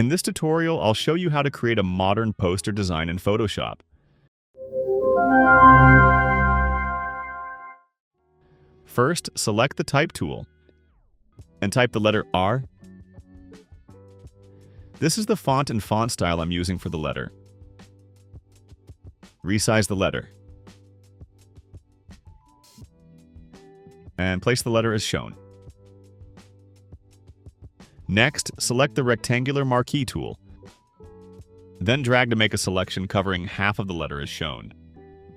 In this tutorial, I'll show you how to create a modern poster design in Photoshop. First, select the Type tool and type the letter R. This is the font and font style I'm using for the letter. Resize the letter and place the letter as shown. Next, select the rectangular marquee tool. Then drag to make a selection covering half of the letter as shown.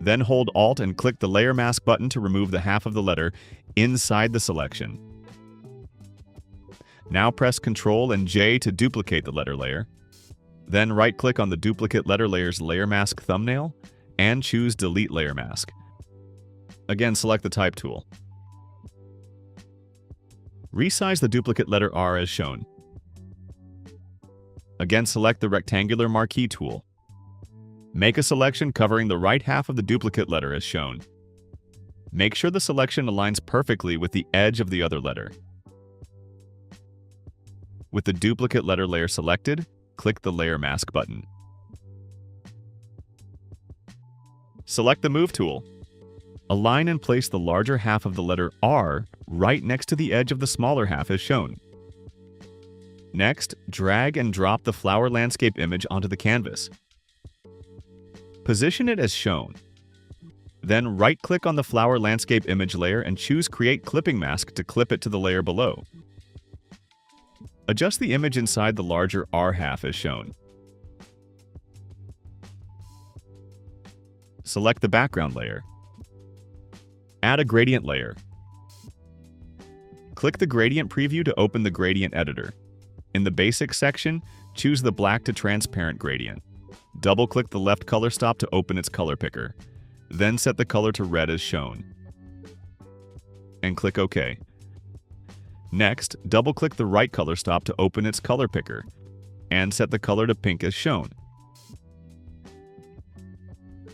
Then hold Alt and click the Layer Mask button to remove the half of the letter inside the selection. Now press Ctrl and J to duplicate the letter layer. Then right-click on the duplicate letter layer's layer mask thumbnail and choose Delete Layer Mask. Again, select the Type tool. Resize the duplicate letter R as shown. Again, select the rectangular marquee tool. Make a selection covering the right half of the duplicate letter as shown. Make sure the selection aligns perfectly with the edge of the other letter. With the duplicate letter layer selected, click the Layer Mask button. Select the Move tool. Align and place the larger half of the letter R right next to the edge of the smaller half as shown. Next, drag and drop the flower landscape image onto the canvas. Position it as shown. Then right-click on the flower landscape image layer and choose Create Clipping Mask to clip it to the layer below. Adjust the image inside the larger R half as shown. Select the background layer. Add a gradient layer. Click the gradient preview to open the gradient editor. In the Basics section, choose the black to transparent gradient. Double-click the left color stop to open its color picker. Then set the color to red as shown. And click OK. Next, double-click the right color stop to open its color picker. And set the color to pink as shown.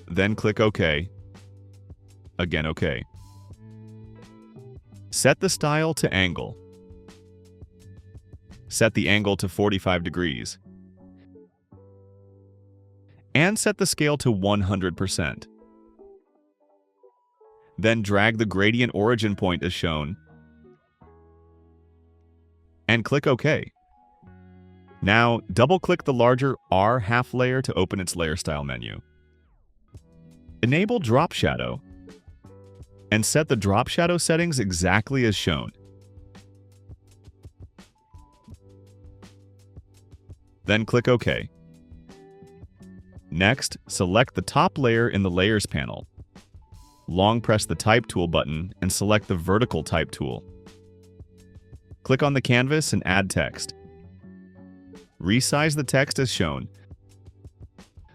Then click OK. Again OK. Set the style to angle. Set the angle to 45 degrees. And set the scale to 100%. Then drag the gradient origin point as shown. And click OK. Now, double-click the larger R half layer to open its layer style menu. Enable Drop Shadow. And set the drop shadow settings exactly as shown. Then click OK. Next, select the top layer in the Layers panel. Long press the Type tool button and select the Vertical Type tool. Click on the canvas and add text. Resize the text as shown.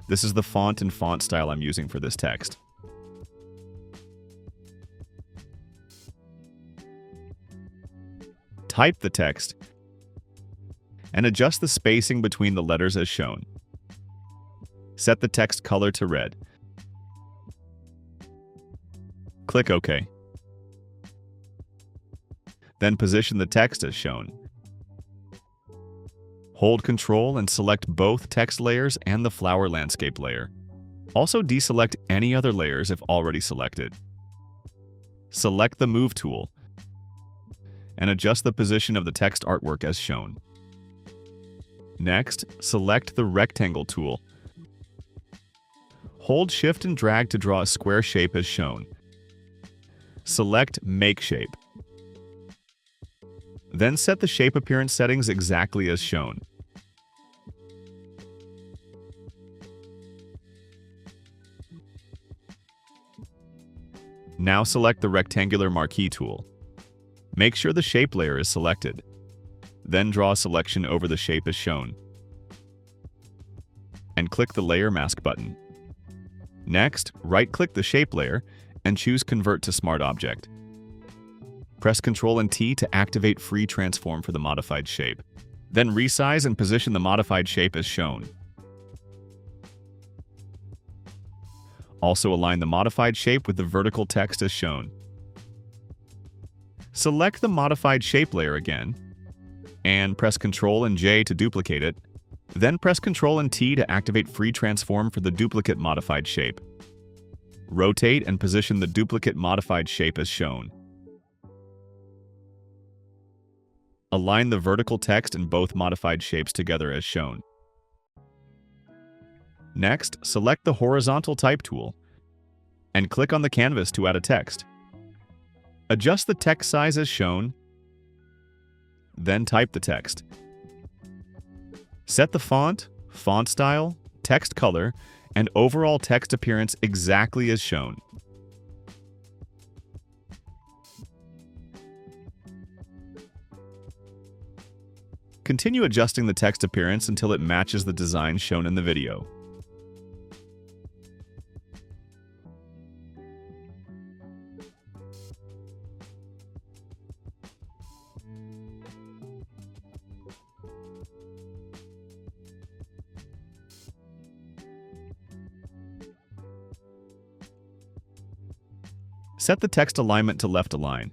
This is the font and font style I'm using for this text. Type the text and adjust the spacing between the letters as shown. Set the text color to red. Click OK. Then position the text as shown. Hold Ctrl and select both text layers and the flower landscape layer. Also deselect any other layers if already selected. Select the Move tool and adjust the position of the text artwork as shown. Next, select the Rectangle tool. Hold Shift and drag to draw a square shape as shown. Select Make Shape. Then set the shape appearance settings exactly as shown. Now select the Rectangular Marquee tool. Make sure the shape layer is selected. Then draw a selection over the shape as shown. And click the Layer Mask button. Next, right-click the shape layer and choose Convert to Smart Object. Press Ctrl and T to activate Free Transform for the modified shape. Then resize and position the modified shape as shown. Also align the modified shape with the vertical text as shown. Select the modified shape layer again, and press Ctrl and J to duplicate it, Then press Ctrl and T to activate Free Transform for the duplicate modified shape. Rotate and position the duplicate modified shape as shown. Align the vertical text in both modified shapes together as shown. Next, select the horizontal type tool and click on the canvas to add a text. Adjust the text size as shown, then type the text. Set the font, font style, text color, and overall text appearance exactly as shown. Continue adjusting the text appearance until it matches the design shown in the video. Set the text alignment to left align.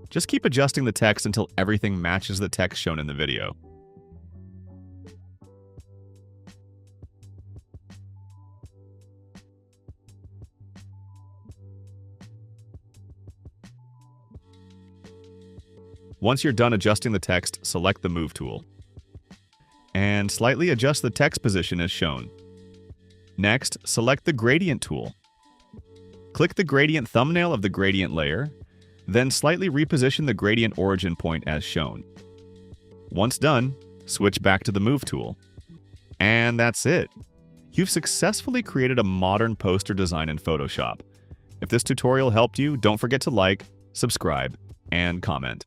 Just keep adjusting the text until everything matches the text shown in the video. Once you're done adjusting the text, select the Move tool and slightly adjust the text position as shown. Next, select the Gradient tool. Click the gradient thumbnail of the gradient layer, then slightly reposition the gradient origin point as shown. Once done, switch back to the Move tool. And that's it! You've successfully created a modern poster design in Photoshop. If this tutorial helped you, don't forget to like, subscribe, and comment.